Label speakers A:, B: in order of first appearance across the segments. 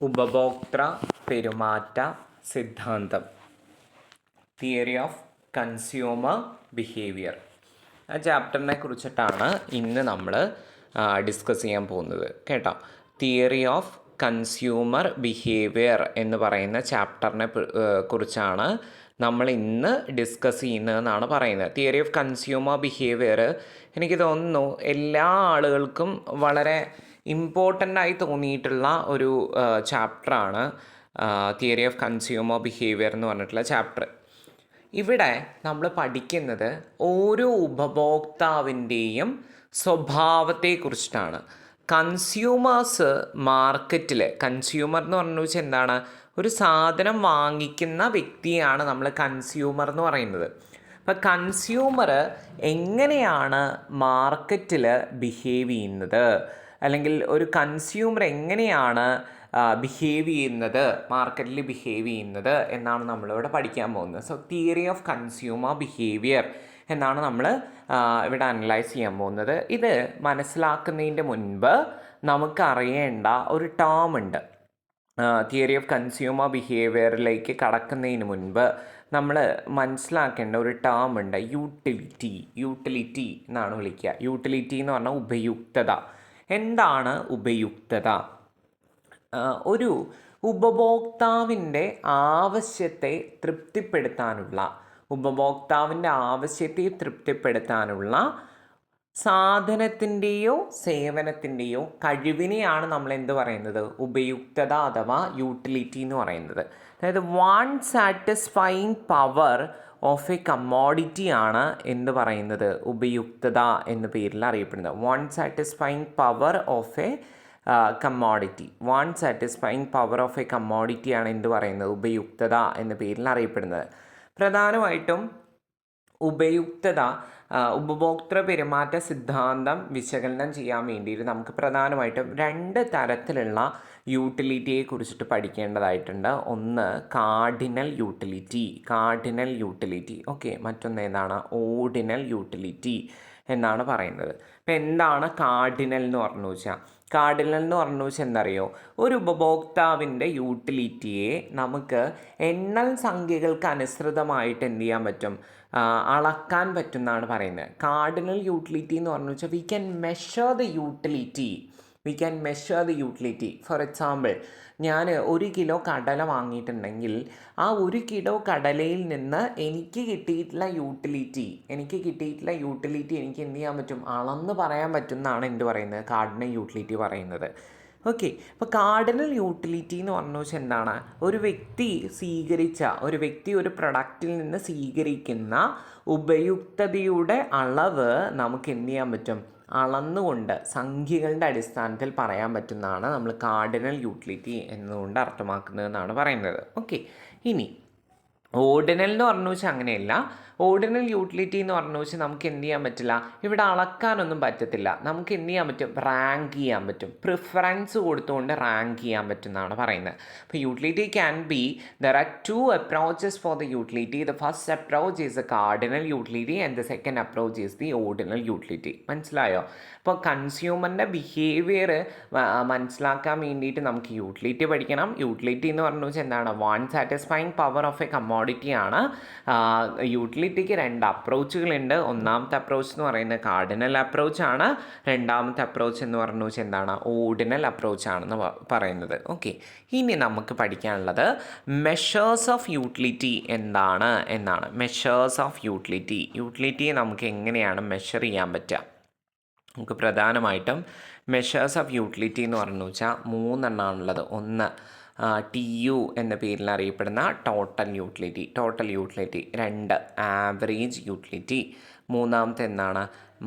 A: ഉപഭോക്തൃ പെരുമാറ്റ സിദ്ധാന്തം, തിയറി ഓഫ് കൺസ്യൂമർ ബിഹേവിയർ. ആ ചാപ്റ്ററിനെ കുറിച്ചിട്ടാണ് ഇന്ന് നമ്മൾ ഡിസ്കസ് ചെയ്യാൻ പോകുന്നത് കേട്ടോ. തിയറി ഓഫ് കൺസ്യൂമർ ബിഹേവിയർ എന്ന് പറയുന്ന ചാപ്റ്ററിനെ കുറിച്ചാണ് നമ്മൾ ഇന്ന് ഡിസ്കസ് ചെയ്യുന്നതെന്നാണ് പറയുന്നത്. തിയറി ഓഫ് കൺസ്യൂമർ ബിഹേവിയർ എനിക്ക് തോന്നുന്നു എല്ലാ ആളുകൾക്കും വളരെ ഇമ്പോർട്ടൻ്റ് ആയി തോന്നിയിട്ടുള്ള ഒരു ചാപ്റ്ററാണ് തിയറി ഓഫ് കൺസ്യൂമർ ബിഹേവിയർ എന്ന് പറഞ്ഞിട്ടുള്ള ചാപ്റ്റർ. ഇവിടെ നമ്മൾ പഠിക്കുന്നത് ഓരോ ഉപഭോക്താവിൻ്റെയും സ്വഭാവത്തെക്കുറിച്ചിട്ടാണ്. കൺസ്യൂമേഴ്സ് മാർക്കറ്റിൽ, കൺസ്യൂമർ എന്ന് പറഞ്ഞു വെച്ചാൽ എന്താണ്, ഒരു സാധനം വാങ്ങിക്കുന്ന വ്യക്തിയാണ് നമ്മൾ കൺസ്യൂമർ എന്ന് പറയുന്നത്. അപ്പം കൺസ്യൂമർ എങ്ങനെയാണ് മാർക്കറ്റിൽ ബിഹേവ് ചെയ്യുന്നത്, അല്ലെങ്കിൽ ഒരു കൺസ്യൂമർ എങ്ങനെയാണ് ബിഹേവ് ചെയ്യുന്നത്, മാർക്കറ്റിൽ ബിഹേവ് ചെയ്യുന്നത് എന്നാണ് നമ്മളിവിടെ പഠിക്കാൻ പോകുന്നത്. So theory of consumer behaviour എന്നാണ് നമ്മൾ ഇവിടെ അനലൈസ് ചെയ്യാൻ പോകുന്നത്. ഇത് മനസ്സിലാക്കുന്നതിൻ്റെ മുൻപ് നമുക്കറിയേണ്ട ഒരു ടേം ഉണ്ട്. തിയറി ഓഫ് കൺസ്യൂമർ ബിഹേവിയറിലേക്ക് കടക്കുന്നതിന് മുൻപ് നമ്മൾ മനസ്സിലാക്കേണ്ട ഒരു ടേം ഉണ്ട്, യൂട്ടിലിറ്റി. യൂട്ടിലിറ്റി എന്നാണ് വിളിക്കുക. യൂട്ടിലിറ്റി എന്ന് പറഞ്ഞാൽ ഉപയുക്തത. എന്താണ് ഉപയുക്തത? ഒരു ഉപഭോക്താവിൻ്റെ ആവശ്യത്തെ തൃപ്തിപ്പെടുത്താനുള്ള സാധനത്തിൻ്റെയോ സേവനത്തിൻ്റെയോ കഴിവിനെയാണ് നമ്മൾ എന്ത് പറയുന്നത്, ഉപയുക്തത അഥവാ യൂട്ടിലിറ്റി എന്ന് പറയുന്നത്. അതായത് one satisfying power of a commodity ആണ് എന്ത് പറയുന്നത്, ഉപയുക്തത എന്ന പേരിൽ അറിയപ്പെടുന്നത്. One satisfying power of a commodity. One satisfying power of a commodity ആണ് എന്ത് പറയുന്നത്, ഉപയുക്തത എന്ന പേരിൽ അറിയപ്പെടുന്നത്. പ്രധാനമായിട്ടും ഉപയുക്തത, ഉപഭോക്തൃ പെരുമാറ്റ സിദ്ധാന്തം വിശകലനം ചെയ്യാൻ വേണ്ടിയിട്ട് നമുക്ക് പ്രധാനമായിട്ടും രണ്ട് തരത്തിലുള്ള യൂട്ടിലിറ്റിയെ കുറിച്ചിട്ട് പഠിക്കേണ്ടതായിട്ടുണ്ട്. ഒന്ന് കാർഡിനൽ യൂട്ടിലിറ്റി, ഓക്കെ. മറ്റൊന്ന് ഏതാണ്, ഓർഡിനൽ യൂട്ടിലിറ്റി എന്നാണ് പറയുന്നത്. ഇപ്പം എന്താണ് കാർഡിനൽ എന്ന് പറഞ്ഞു വെച്ചാൽ, എന്തറിയോ, ഒരു ഉപഭോക്താവിൻ്റെ യൂട്ടിലിറ്റിയെ നമുക്ക് എണ്ണൽ സംഖ്യകൾക്ക് അനുസൃതമായിട്ട് എന്ത് ചെയ്യാൻ പറ്റും, അളക്കാൻ പറ്റും എന്നാണ് പറയുന്നത്. കാർഡിനൽ യൂട്ടിലിറ്റി എന്ന് പറഞ്ഞു വെച്ചാൽ we can measure the utility. For example, ഞാൻ 1 കിലോ കടല വാങ്ങിയിട്ടുണ്ടെങ്കിൽ ആ 1 കിലോ കടലയിൽ നിന്ന് എനിക്ക് കിട്ടിയിട്ടുള്ള യൂട്ടിലിറ്റി എനിക്ക് എന്ത് ചെയ്യാൻ പറ്റും, അളന്ന് പറയാൻ പറ്റും എന്നാണ് എന്ത് പറയുന്നത്, കാർഡിനൽ യൂട്ടിലിറ്റി പറയുന്നത്. ഓക്കെ. അപ്പോൾ കാർഡിനൽ യൂട്ടിലിറ്റി എന്ന് പറഞ്ഞു വെച്ചാൽ എന്താണ്, ഒരു വ്യക്തി ഒരു പ്രൊഡക്റ്റിൽ നിന്ന് സ്വീകരിക്കുന്ന ഉപയുക്തതയുടെ അളവ് നമുക്ക് എന്ത് ചെയ്യാൻ പറ്റും, അളന്നുകൊണ്ട് സംഖ്യകളുടെ അടിസ്ഥാനത്തിൽ പറയാൻ പറ്റുന്നതാണ് നമ്മൾ കാർഡിനൽ യൂട്ടിലിറ്റി എന്നുകൊണ്ട് അർത്ഥമാക്കുന്നതെന്നാണ് പറയുന്നത്. ഓക്കെ. ഇനി ഓർഡിനൽ എന്ന് പറഞ്ഞു വെച്ചാൽ അങ്ങനെയല്ല. ഓർഡിനൽ യൂട്ടിലിറ്റി എന്ന് പറഞ്ഞു വെച്ചാൽ നമുക്ക് എന്ത് ചെയ്യാൻ പറ്റില്ല, ഇവിടെ അളക്കാനൊന്നും പറ്റത്തില്ല. നമുക്ക് എന്ത് ചെയ്യാൻ പറ്റും, റാങ്ക് ചെയ്യാൻ പറ്റും. പ്രിഫറൻസ് കൊടുത്തുകൊണ്ട് റാങ്ക് ചെയ്യാൻ പറ്റും എന്നാണ് പറയുന്നത്. അപ്പോൾ utility can be, there are 2 approaches for the utility. The first approach is A cardinal utility and the second approach is the ordinal utility. മനസ്സിലായോ? അപ്പോൾ കൺസ്യൂമറിൻ്റെ ബിഹേവിയർ മനസ്സിലാക്കാൻ വേണ്ടിയിട്ട് നമുക്ക് യൂട്ടിലിറ്റി പഠിക്കണം. യൂട്ടിലിറ്റി എന്ന് പറഞ്ഞു വെച്ചാൽ എന്താണ്, want satisfying power of a കമ്മോഡിറ്റിയാണ്. യൂട്ടിലിറ്റിക്ക് 2 അപ്രോച്ചുകളുണ്ട്. ഒന്നാമത്തെ അപ്രോച്ച് എന്ന് പറയുന്നത് കാർഡിനൽ അപ്രോച്ചാണ്. രണ്ടാമത്തെ അപ്രോച്ച് എന്ന് പറഞ്ഞു വെച്ചാൽ എന്താണ്, ഓർഡിനൽ അപ്രോച്ചാണെന്ന് പറയുന്നത്. ഓക്കെ. ഇനി നമുക്ക് പഠിക്കാനുള്ളത് മെഷേഴ്സ് ഓഫ് യൂട്ടിലിറ്റി എന്നാണ്. മെഷേഴ്സ് ഓഫ് യൂട്ടിലിറ്റിയെ നമുക്ക് എങ്ങനെയാണ് മെഷർ ചെയ്യാൻ പറ്റുക? നമുക്ക് പ്രധാനമായിട്ടും മെഷേഴ്സ് ഓഫ് യൂട്ടിലിറ്റി എന്ന് പറഞ്ഞു വെച്ചാൽ 3 എണ്ണമാണുള്ളത്. ഒന്ന് TU എന്ന പേരിൽ അറിയപ്പെടുന്ന ടോട്ടൽ യൂട്ടിലിറ്റി. 2 average utility. മൂന്നാമത്തെ എന്താണ്,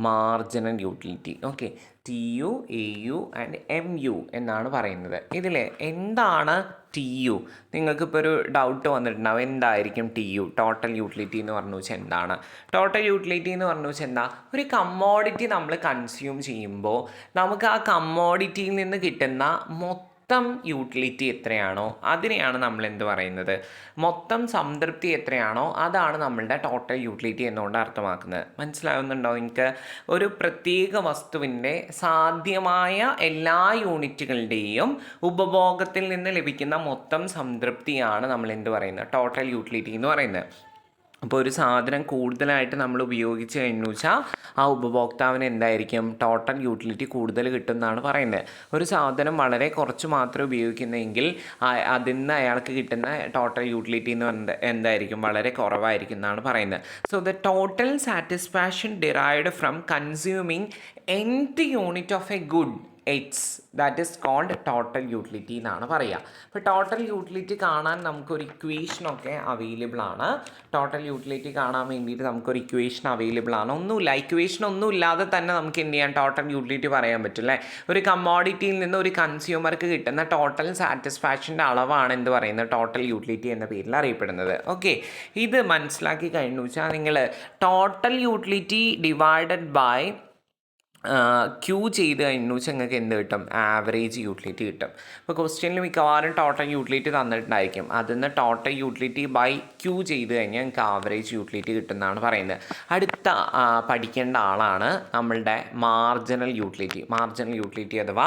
A: marginal utility. Okay. TU, AU and MU എന്നാണ് പറയുന്നത്. ഇതിൽ എന്താണ് TU? നിങ്ങൾക്കിപ്പോൾ ഒരു ഡൗട്ട് വന്നിട്ടുണ്ടാവും, എന്തായിരിക്കും TU, ടോട്ടൽ യൂട്ടിലിറ്റി എന്ന് പറഞ്ഞു വെച്ചാൽ എന്താണ്? ടോട്ടൽ യൂട്ടിലിറ്റി എന്ന് പറഞ്ഞു വെച്ചാൽ എന്താ, ഒരു കമ്മോഡിറ്റി നമ്മൾ കൺസ്യൂം ചെയ്യുമ്പോൾ നമുക്ക് ആ കമ്മോഡിറ്റിയിൽ നിന്ന് കിട്ടുന്ന മൊത്തം യൂട്ടിലിറ്റി എത്രയാണോ അതിനെയാണ് നമ്മൾ എന്ത് പറയുന്നത്, മൊത്തം സംതൃപ്തി എത്രയാണോ അതാണ് നമ്മളുടെ ടോട്ടൽ യൂട്ടിലിറ്റി എന്നുകൊണ്ട് അർത്ഥമാക്കുന്നത്. മനസ്സിലാവുന്നുണ്ടോ നിങ്ങൾക്ക്? ഒരു പ്രത്യേക വസ്തുവിൻ്റെ സാധ്യമായ എല്ലാ യൂണിറ്റുകളുടെയും ഉപഭോഗത്തിൽ നിന്ന് ലഭിക്കുന്ന മൊത്തം സംതൃപ്തിയാണ് നമ്മൾ എന്ത് പറയുന്നത്, ടോട്ടൽ യൂട്ടിലിറ്റി എന്ന് പറയുന്നത്. അപ്പോൾ ഒരു സാധനം കൂടുതലായിട്ട് നമ്മൾ ഉപയോഗിച്ച് കഴിഞ്ഞു വെച്ചാൽ ആ ഉപഭോക്താവിന് എന്തായിരിക്കും, ടോട്ടൽ യൂട്ടിലിറ്റി കൂടുതൽ കിട്ടും എന്നാണ് പറയുന്നത്. ഒരു സാധനം വളരെ കുറച്ച് മാത്രം ഉപയോഗിക്കുന്നതെങ്കിൽ അതിൽ നിന്ന് അയാൾക്ക് കിട്ടുന്ന ടോട്ടൽ യൂട്ടിലിറ്റി എന്ന് പറയുന്നത് എന്തായിരിക്കും, വളരെ കുറവായിരിക്കും എന്നാണ് പറയുന്നത്. So the total satisfaction derived from consuming nth unit of a good that is called total utility എന്നാണ് പറയുക. അപ്പോൾ ടോട്ടൽ യൂട്ടിലിറ്റി കാണാൻ നമുക്കൊരു ഇക്വേഷനൊക്കെ അവൈലബിൾ ആണ്. ടോട്ടൽ യൂട്ടിലിറ്റി കാണാൻ വേണ്ടിയിട്ട് നമുക്കൊരു ഇക്വേഷൻ അവൈലബിൾ ആണ്. ഒന്നുമില്ല, ഇക്വേഷൻ ഒന്നും ഇല്ലാതെ തന്നെ നമുക്ക് എന്ത് ചെയ്യാം, ടോട്ടൽ യൂട്ടിലിറ്റി പറയാൻ പറ്റും അല്ലേ. ഒരു കമ്മോഡിറ്റിയിൽ നിന്ന് ഒരു കൺസ്യൂമർക്ക് കിട്ടുന്ന ടോട്ടൽ സാറ്റിസ്ഫാക്ഷൻ്റെ അളവാണ് എന്ത് പറയുന്നത്, ടോട്ടൽ യൂട്ടിലിറ്റി എന്ന പേരിൽ അറിയപ്പെടുന്നത്. ഓക്കെ, ഇത് മനസ്സിലാക്കി കഴിഞ്ഞു വെച്ചാൽ നിങ്ങൾ total utility divided by Q ചെയ്ത് കഴിഞ്ഞു വെച്ചാൽ നിങ്ങൾക്ക് എന്ത് കിട്ടും, ആവറേജ് യൂട്ടിലിറ്റി കിട്ടും. ഇപ്പോൾ ക്വസ്റ്റ്യനിൽ മിക്കവാറും ടോട്ടൽ യൂട്ടിലിറ്റി തന്നിട്ടുണ്ടായിരിക്കും. അതിൽ നിന്ന് ടോട്ടൽ യൂട്ടിലിറ്റി ബൈ ക്യൂ ചെയ്ത് കഴിഞ്ഞാൽ നിങ്ങൾക്ക് ആവറേജ് യൂട്ടിലിറ്റി കിട്ടുമെന്നാണ് പറയുന്നത്. അടുത്ത പഠിക്കേണ്ട ആളാണ് നമ്മളുടെ മാർജിനൽ യൂട്ടിലിറ്റി. മാർജിനൽ യൂട്ടിലിറ്റി അഥവാ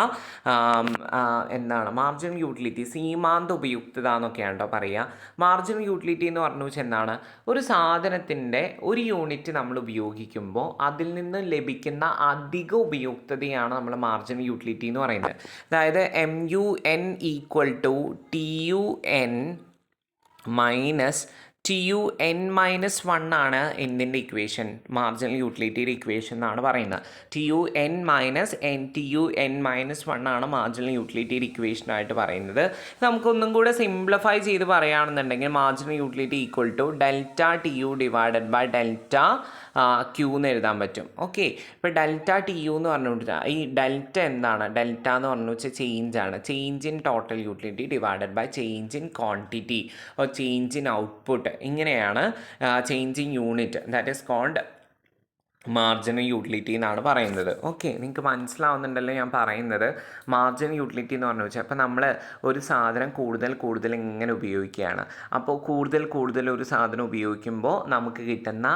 A: എന്താണ് മാർജിനൽ യൂട്ടിലിറ്റി, സീമാന്ത ഉപയുക്തത എന്നൊക്കെയാണ് കേട്ടോ പറയുക. മാർജിനൽ യൂട്ടിലിറ്റി എന്ന് പറഞ്ഞു വെച്ചാൽ എന്താണ്, ഒരു സാധനത്തിൻ്റെ ഒരു യൂണിറ്റ് നമ്മൾ ഉപയോഗിക്കുമ്പോൾ അതിൽ നിന്ന് ലഭിക്കുന്ന അധിക ഉപയുക്തതയാണ് നമ്മൾ മാർജിനൽ യൂട്ടിലിറ്റി എന്ന് പറയുന്നത്. അതായത് MUN = TUN മൈനസ് TUN-1 ആണ് എന്തിൻ്റെ ഇക്വേഷൻ, മാർജിനൽ യൂട്ടിലിറ്റിയുടെ ഇക്വേഷൻ എന്നാണ് പറയുന്നത്. TUN-1 ആണ് മാർജിനൽ യൂട്ടിലിറ്റിയുടെ ഇക്വേഷനായിട്ട് പറയുന്നത്. നമുക്കൊന്നും കൂടെ സിംപ്ലിഫൈ ചെയ്ത് പറയുകയാണെന്നുണ്ടെങ്കിൽ marginal utility =∆TU divided by ∆Q എന്ന് എഴുതാൻ പറ്റും. ഓക്കെ, ഇപ്പോൾ ∆TU എന്ന് പറഞ്ഞുകൊണ്ട് ഈ ഡെൽറ്റ എന്താണ്, ഡെൽറ്റ എന്ന് പറഞ്ഞു വെച്ചാൽ ചേഞ്ചാണ്. Change in total utility divided by change in quantity or change in output. ഇങ്ങനെയാണ് change in unit, that is called marginal utility എന്നാണ് പറയുന്നത്. ഓക്കെ, നിങ്ങൾക്ക് മനസ്സിലാവുന്നുണ്ടല്ലോ ഞാൻ പറയുന്നത്. മാർജിനൽ യൂട്ടിലിറ്റി എന്ന് പറഞ്ഞു വെച്ചാൽ അപ്പോൾ നമ്മൾ ഒരു സാധനം കൂടുതൽ ഇങ്ങനെ ഉപയോഗിക്കുകയാണ്. അപ്പോൾ കൂടുതൽ ഒരു സാധനം ഉപയോഗിക്കുമ്പോൾ നമുക്ക് കിട്ടുന്ന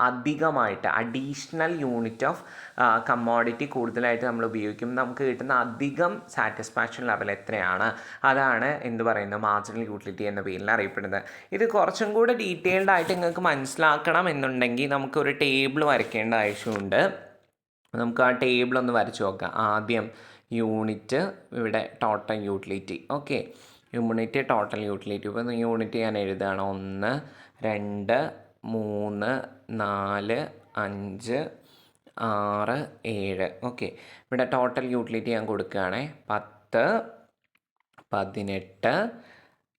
A: അധികമായിട്ട് അഡീഷണൽ യൂണിറ്റ് ഓഫ് കമ്മോഡിറ്റി കൂടുതലായിട്ട് നമ്മൾ ഉപയോഗിക്കുമ്പോൾ നമുക്ക് കിട്ടുന്ന അധികം സാറ്റിസ്ഫാക്ഷൻ ലെവൽ എത്രയാണ്, അതാണ് എന്ത് പറയുന്നത്, മാർജിനൽ യൂട്ടിലിറ്റി എന്ന പേരിൽ അറിയപ്പെടുന്നത്. ഇത് കുറച്ചും കൂടെ ഡീറ്റെയിൽഡ് ആയിട്ട് നിങ്ങൾക്ക് മനസ്സിലാക്കണം എന്നുണ്ടെങ്കിൽ നമുക്കൊരു ടേബിൾ വരയ്ക്കേണ്ട ആവശ്യമുണ്ട്. നമുക്ക് ആ ടേബിൾ ഒന്ന് വരച്ച് നോക്കാം. ആദ്യം യൂണിറ്റ്, ഇവിടെ total utility. Okay, unit total utility. ഇപ്പോൾ യൂണിറ്റ് ഞാൻ എഴുതുകയാണ് 1 2 3 4 5 6 7. ഓക്കെ, ഇവിടെ ടോട്ടൽ യൂട്ടിലിറ്റി ഞാൻ കൊടുക്കുകയാണ് 10 18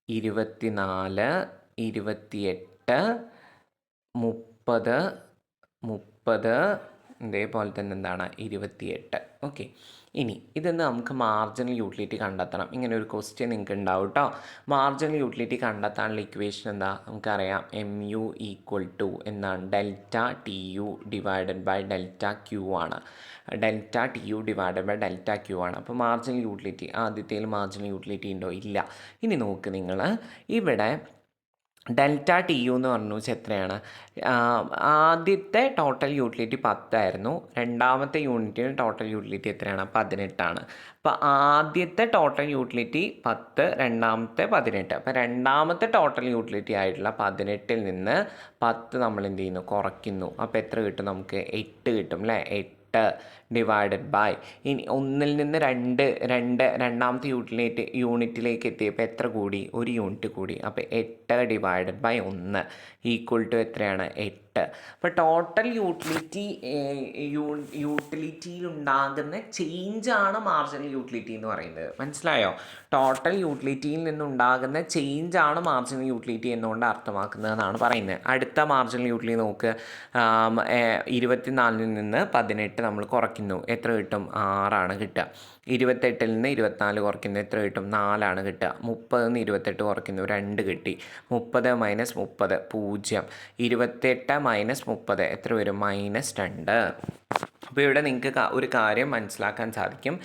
A: 24 28 30 ഇതേപോലെ തന്നെ എന്താണ് 28. ഓക്കെ, ഇനി ഇതെന്ന് നമുക്ക് മാർജിനൽ യൂട്ടിലിറ്റി കണ്ടെത്തണം. ഇങ്ങനെ ഒരു ക്വസ്റ്റ്യൻ നിങ്ങൾക്ക് ഉണ്ടാവും കേട്ടോ. മാർജിനൽ യൂട്ടിലിറ്റി കണ്ടെത്താനുള്ള ഇക്വേഷൻ എന്താ നമുക്കറിയാം, MU = എന്താണ്, ∆TU ഡിവൈഡഡ് ബൈ ∆Q ആണ്. ∆TU ഡിവൈഡഡ് ബൈ ∆Q ആണ്. അപ്പോൾ മാർജിനൽ യൂട്ടിലിറ്റി, ആദ്യത്തേൽ മാർജിനൽ യൂട്ടിലിറ്റി ഉണ്ടോ, ഇല്ല. ഇനി നോക്ക് നിങ്ങൾ, ഇവിടെ ∆TU എന്ന് പറഞ്ഞു വെച്ചാൽ എത്രയാണ്, ആദ്യത്തെ ടോട്ടൽ യൂട്ടിലിറ്റി 10 ആയിരുന്നു. രണ്ടാമത്തെ യൂണിറ്റിന് ടോട്ടൽ യൂട്ടിലിറ്റി എത്രയാണ്, 18 ആണ്. അപ്പോൾ ആദ്യത്തെ ടോട്ടൽ യൂട്ടിലിറ്റി 10, രണ്ടാമത്തെ 18. അപ്പോൾ രണ്ടാമത്തെ ടോട്ടൽ യൂട്ടിലിറ്റി ആയിട്ടുള്ള 18-ൽ നിന്ന് 10 നമ്മൾ എന്ത് ചെയ്യുന്നു, കുറയ്ക്കുന്നു. അപ്പോൾ എത്ര കിട്ടും നമുക്ക്, 8 കിട്ടും അല്ലേ. 8 ഡിവൈഡഡ് ബൈ, ഇനി 1-ൽ നിന്ന് 2 രണ്ടാമത്തെ യൂണിറ്റിലേക്ക് എത്തിയപ്പോൾ എത്ര കൂടി, 1 യൂണിറ്റ് കൂടി. അപ്പോൾ 8 ഡിവൈഡഡ് ബൈ 1 = എത്രയാണ്, 8. അപ്പോൾ ടോട്ടൽ യൂട്ടിലിറ്റിയിൽ ഉണ്ടാകുന്ന ചേഞ്ചാണ് മാർജിനൽ യൂട്ടിലിറ്റി എന്ന് പറയുന്നത്. മനസ്സിലായോ? ടോട്ടൽ യൂട്ടിലിറ്റിയിൽ നിന്നുണ്ടാകുന്ന ചേഞ്ചാണ് മാർജിനൽ യൂട്ടിലിറ്റി എന്നുകൊണ്ട് അർത്ഥമാക്കുന്നതെന്നാണ് പറയുന്നത്. അടുത്ത മാർജിനൽ യൂട്ടിലിറ്റി നോക്ക്, 24-ൽ നിന്ന് 18 നമ്മൾ കുറയ്ക്കുന്നു, എത്ര കിട്ടും, 6 ആണ് കിട്ടുക. 28-ൽ നിന്ന് 24 കുറയ്ക്കുന്നു, എത്ര കിട്ടും, 4 ആണ് കിട്ടുക. 30-ൽ നിന്ന് 28 കുറയ്ക്കുന്നു, 2 കിട്ടി. 30 - 30 0. 28 - 30 എത്ര വരും, -2. അപ്പോൾ ഇവിടെ നിങ്ങൾക്ക് ഒരു കാര്യം മനസ്സിലാക്കാൻ സാധിക്കും.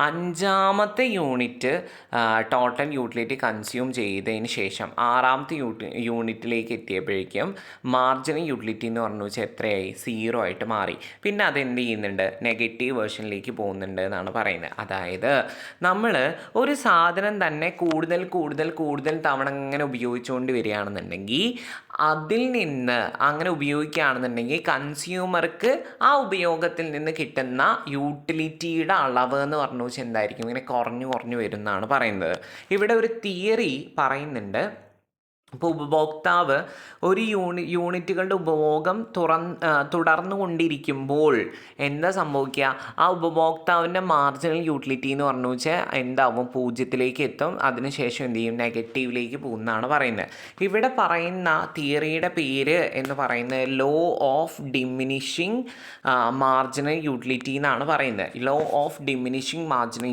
A: 5ാമത്തെ യൂണിറ്റ് ടോട്ടൽ യൂട്ടിലിറ്റി കൺസ്യൂം ചെയ്തതിന് ശേഷം 6ാമത്തെ യൂണിറ്റിലേക്ക് എത്തിയപ്പോഴേക്കും മാർജിനൽ യൂട്ടിലിറ്റി എന്ന് പറഞ്ഞു വെച്ചാൽ എത്രയായി? 0 ആയിട്ട് മാറി. പിന്നെ അതെന്ത് ചെയ്യുന്നുണ്ട്? നെഗറ്റീവ് വേർഷനിലേക്ക് പോകുന്നുണ്ട് എന്നാണ് പറയുന്നത്. അതായത് നമ്മൾ ഒരു സാധനം തന്നെ കൂടുതൽ തവണ ഇങ്ങനെ ഉപയോഗിച്ചുകൊണ്ട് വരികയാണെന്നുണ്ടെങ്കിൽ അതിൽ നിന്ന് അങ്ങനെ ഉപയോഗിക്കുകയാണെന്നുണ്ടെങ്കിൽ കൺസ്യൂമർക്ക് ആ ഉപയോഗത്തിൽ നിന്ന് കിട്ടുന്ന യൂട്ടിലിറ്റിയുടെ അളവ് എന്ന് പറഞ്ഞു വെച്ചാൽ എന്തായിരിക്കും? ഇങ്ങനെ കുറഞ്ഞു വരുമെന്നാണ് പറയുന്നത്. ഇവിടെ ഒരു തിയറി പറയുന്നുണ്ട്. ഇപ്പോൾ ഉപഭോക്താവ് ഒരു യൂണിറ്റുകളുടെ ഉപഭോഗം തുടർന്നു കൊണ്ടിരിക്കുമ്പോൾ എന്താ സംഭവിക്കുക? ആ ഉപഭോക്താവിൻ്റെ മാർജിനൽ യൂട്ടിലിറ്റി എന്ന് പറഞ്ഞു വെച്ചാൽ എന്താവും? 0ലേക്ക് എത്തും. അതിനുശേഷം എന്ത് ചെയ്യും? നെഗറ്റീവിലേക്ക് പോകുന്നതാണ് പറയുന്നത്. ഇവിടെ പറയുന്ന തിയറിയുടെ പേര് എന്ന് പറയുന്നത് law of diminishing marginal utility എന്നാണ് പറയുന്നത്. Law of diminishing marginal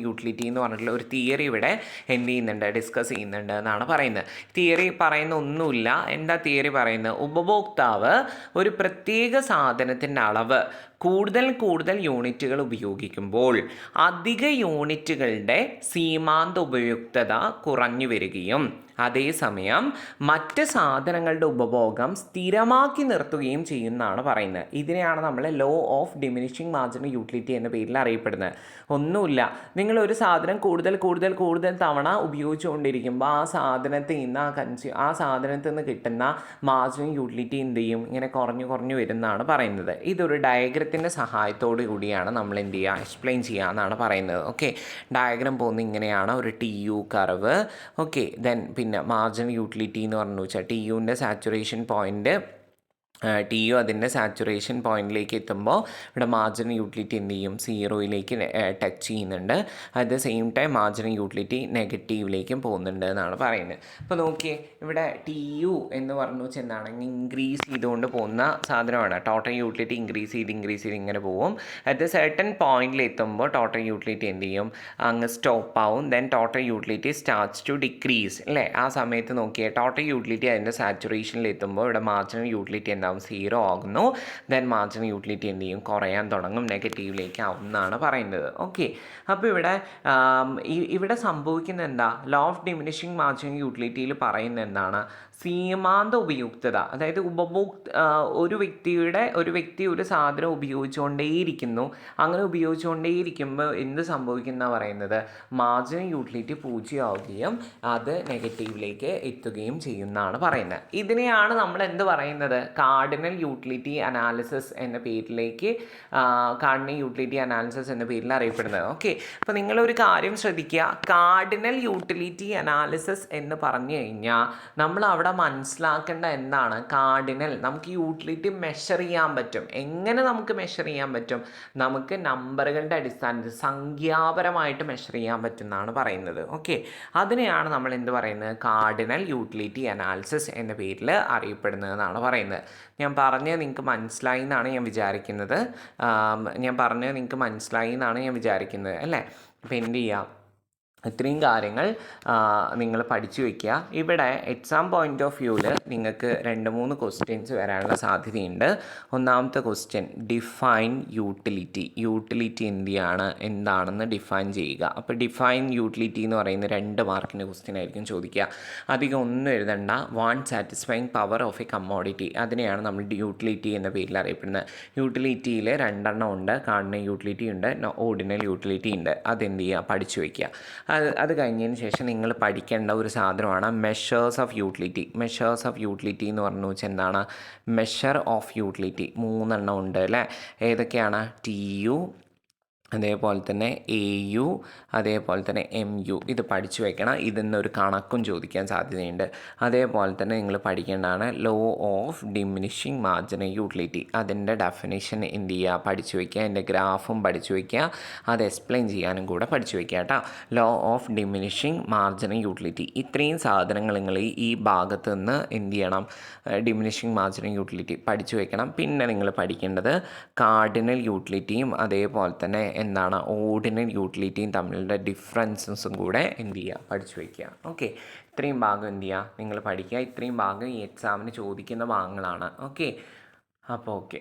A: utility എന്ന് പറഞ്ഞിട്ടുള്ള ഒരു തിയറി ഇവിടെ എന്ത് ചെയ്യുന്നുണ്ട്? ഡിസ്കസ് ചെയ്യുന്നുണ്ട് എന്നാണ് പറയുന്നത്. തിയറി പറയുന്ന ഒന്നുമില്ല. എന്താ തിയറി പറയുന്നത്? ഉപഭോക്താവ് ഒരു പ്രത്യേക സാധനത്തിൻ്റെ അളവ് കൂടുതൽ യൂണിറ്റുകൾ ഉപയോഗിക്കുമ്പോൾ അധിക യൂണിറ്റുകളുടെ സീമാന്ത ഉപയുക്തത കുറഞ്ഞു വരികയും അതേസമയം മറ്റ് സാധനങ്ങളുടെ ഉപഭോഗം സ്ഥിരമാക്കി നിർത്തുകയും ചെയ്യുന്നതാണ് പറയുന്നത്. ഇതിനെയാണ് നമ്മൾ law of diminishing marginal utility എന്ന പേരിൽ അറിയപ്പെടുന്നത്. ഒന്നുമില്ല, നിങ്ങളൊരു സാധനം കൂടുതൽ തവണ ഉപയോഗിച്ചുകൊണ്ടിരിക്കുമ്പോൾ ആ സാധനത്തിൽ നിന്ന് ആ സാധനത്തിൽ നിന്ന് കിട്ടുന്ന മാർജിനൽ യൂട്ടിലിറ്റി എന്ത് ചെയ്യും? ഇങ്ങനെ കുറഞ്ഞു വരുന്നതാണ് പറയുന്നത്. ഇതൊരു ഡയഗ്രത്തിൻ്റെ സഹായത്തോടു കൂടിയാണ് നമ്മൾ എന്ത് ചെയ്യുക? എക്സ്പ്ലെയിൻ ചെയ്യുക എന്നാണ് പറയുന്നത്. ഓക്കെ, ഡയഗ്രാം പോകുന്നത് ഇങ്ങനെയാണ്. ഒരു TU കർവ്. ഓക്കെ, ദെൻ പിന്നെ മാർജിനൽ യൂട്ടിലിറ്റി എന്ന് പറഞ്ഞു വെച്ചാൽ TUവിൻ്റെ സാച്ചുറേഷൻ പോയിൻ്റ് TU അതിൻ്റെ സാച്ചുറേഷൻ പോയിന്റിലേക്ക് എത്തുമ്പോൾ ഇവിടെ മാർജിനൽ യൂട്ടിലിറ്റി എന്ത് ചെയ്യും? 0യിലേക്ക് ടച്ച് ചെയ്യുന്നുണ്ട്. At the same time marginal utility നെഗറ്റീവിലേക്കും പോകുന്നുണ്ട് എന്നാണ് പറയുന്നത്. അപ്പോൾ നോക്കിയേ, ഇവിടെ TU എന്ന് പറഞ്ഞു വെച്ചാൽ എന്താണ്? ഇൻക്രീസ് ചെയ്തുകൊണ്ട് പോകുന്ന സാധനമാണ്. ടോട്ടൽ യൂട്ടിലിറ്റി ഇൻക്രീസ് ചെയ്ത് ഇങ്ങനെ പോകും. അറ്റ് ദ സെർട്ടൺ പോയിന്റിൽ എത്തുമ്പോൾ ടോട്ടൽ യൂട്ടിലിറ്റി എന്ത് ചെയ്യും? അങ്ങ് സ്റ്റോപ്പ് ആവും. Then total utility starts to decrease അല്ലേ? ആ സമയത്ത് നോക്കിയേ, ടോട്ടൽ യൂട്ടിലിറ്റി അതിൻ്റെ സാച്ചുറേഷനിൽ എത്തുമ്പോൾ ഇവിടെ മാർജിനൽ യൂട്ടിലിറ്റി എന്താവും? 0 ആകുന്നു. ദെൻ മാർജിനൽ യൂട്ടിലിറ്റി എന്ത് ചെയ്യും? കുറയാൻ തുടങ്ങും, നെഗറ്റീവിലേക്ക് ആവും എന്നാണ് പറയുന്നത്. ഓക്കെ, അപ്പോൾ ഇവിടെ സംഭവിക്കുന്ന എന്താ? ലോ ഓഫ് ഡിമിനിഷിങ് മാർജിനൽ യൂട്ടിലിറ്റിയിൽ പറയുന്നത് എന്താണ്? സീമാന്ത ഉപയുക്തത. അതായത് ഒരു വ്യക്തി ഒരു സാധനം ഉപയോഗിച്ചുകൊണ്ടേയിരിക്കുന്നു. അങ്ങനെ ഉപയോഗിച്ചുകൊണ്ടേയിരിക്കുമ്പോൾ എന്ത് സംഭവിക്കുന്ന പറയുന്നത്? മാർജിനൽ യൂട്ടിലിറ്റി 0 ആവുകയും അത് നെഗറ്റീവിലേക്ക് എത്തുകയും ചെയ്യുന്നതാണ് പറയുന്നത്. ഇതിനെയാണ് നമ്മൾ എന്ത് പറയുന്നത്? കാർഡിനൽ യൂട്ടിലിറ്റി അനാലിസിസ് എന്ന പേരിൽ അറിയപ്പെടുന്നത്. ഓക്കെ, അപ്പോൾ നിങ്ങളൊരു കാര്യം ശ്രദ്ധിക്കുക. കാർഡിനൽ യൂട്ടിലിറ്റി അനാലിസിസ് എന്ന് പറഞ്ഞു കഴിഞ്ഞാൽ നമ്മൾ അവിടെ മനസ്സിലാക്കേണ്ട എന്താണ്? കാർഡിനൽ നമുക്ക് യൂട്ടിലിറ്റി മെഷർ ചെയ്യാൻ പറ്റും. എങ്ങനെ നമുക്ക് മെഷർ ചെയ്യാൻ പറ്റും? നമുക്ക് നമ്പറുകളുടെ അടിസ്ഥാനത്തിൽ സംഖ്യാപരമായിട്ട് മെഷർ ചെയ്യാൻ പറ്റും എന്നാണ് പറയുന്നത്. ഓക്കെ, അതിനെയാണ് നമ്മൾ എന്ത് പറയുന്നത്? കാർഡിനൽ യൂട്ടിലിറ്റി അനാലിസിസ് എന്ന പേരിൽ അറിയപ്പെടുന്നതെന്നാണ് പറയുന്നത്. ഞാൻ പറഞ്ഞത് നിങ്ങൾക്ക് മനസ്സിലായി എന്നാണ് ഞാൻ വിചാരിക്കുന്നത് അല്ലേ? അപ്പോൾ എന്ത് ചെയ്യാം? ഇത്രയും കാര്യങ്ങൾ നിങ്ങൾ പഠിച്ചു വയ്ക്കുക. ഇവിടെ എക്സാം പോയിൻ്റ് ഓഫ് വ്യൂവിൽ നിങ്ങൾക്ക് 2-3 ക്വസ്റ്റ്യൻസ് വരാനുള്ള സാധ്യതയുണ്ട്. ഒന്നാമത്തെ ക്വസ്റ്റ്യൻ, ഡിഫൈൻ യൂട്ടിലിറ്റി എന്താണെന്ന് ഡിഫൈൻ ചെയ്യുക. അപ്പോൾ ഡിഫൈൻ യൂട്ടിലിറ്റി എന്ന് പറയുന്ന 2 മാർക്കിൻ്റെ ക്വസ്റ്റ്യൻ ആയിരിക്കും ചോദിക്കുക. അധികം ഒന്നും എഴുതണ്ട. Want satisfying power of a commodity, അതിനെയാണ് നമ്മൾ യൂട്ടിലിറ്റി എന്ന പേരിൽ അറിയപ്പെടുന്നത്. യൂട്ടിലിറ്റിയിൽ 2 എണ്ണം ഉണ്ട്. കാർഡിനൽ യൂട്ടിലിറ്റി ഉണ്ട്, ഓർഡിനൽ യൂട്ടിലിറ്റി ഉണ്ട്. അതെന്ത് ചെയ്യുക? പഠിച്ചു വയ്ക്കുക. അത് കഴിഞ്ഞതിന് ശേഷം നിങ്ങൾ പഠിക്കേണ്ട ഒരു സാധനമാണ് മെഷേഴ്സ് ഓഫ് യൂട്ടിലിറ്റി എന്ന് പറഞ്ഞു വെച്ചാൽ എന്താണ്? മെഷർ ഓഫ് യൂട്ടിലിറ്റി 3 എണ്ണം ഉണ്ട് അല്ലേ? ഏതൊക്കെയാണ്? TU, അതേപോലെ തന്നെ AU, അതേപോലെ തന്നെ MU. ഇത് പഠിച്ചു വയ്ക്കണം. ഇതിൽ നിന്നൊരു കണക്കും ചോദിക്കാൻ സാധ്യതയുണ്ട്. അതേപോലെ തന്നെ നിങ്ങൾ പഠിക്കേണ്ടതാണ് law of diminishing marginal utility. അതിൻ്റെ ഡെഫിനിഷൻ എന്ത് ചെയ്യുക? പഠിച്ചു വയ്ക്കുക. അതിൻ്റെ ഗ്രാഫും പഠിച്ചു വയ്ക്കുക. അത് എക്സ്പ്ലെയിൻ ചെയ്യാനും കൂടെ പഠിച്ചു വയ്ക്കുക കേട്ടോ. Law of diminishing marginal utility, ഇത്രയും സാധനങ്ങൾ നിങ്ങൾ ഈ ഭാഗത്ത് നിന്ന് എന്ത് ചെയ്യണം? ഡിമിനിഷിങ് മാർജിനൽ യൂട്ടിലിറ്റി പഠിച്ചു വയ്ക്കണം. പിന്നെ നിങ്ങൾ പഠിക്കേണ്ടത് കാർഡിനൽ യൂട്ടിലിറ്റിയും അതേപോലെ തന്നെ എന്താണ്? ഓർഡിനൽ യൂട്ടിലിറ്റിയും തമ്മിലുള്ള ഡിഫറൻസസും കൂടെ എന്ത് ചെയ്യുക? പഠിച്ചു വയ്ക്കുക. ഓക്കെ, ഇത്രയും ഭാഗം എന്ത് ചെയ്യുക? നിങ്ങൾ പഠിക്കുക. ഇത്രയും ഭാഗം ഈ എക്സാമിന് ചോദിക്കുന്ന ഭാഗങ്ങളാണ്. ഓക്കെ, അപ്പോൾ ഓക്കെ.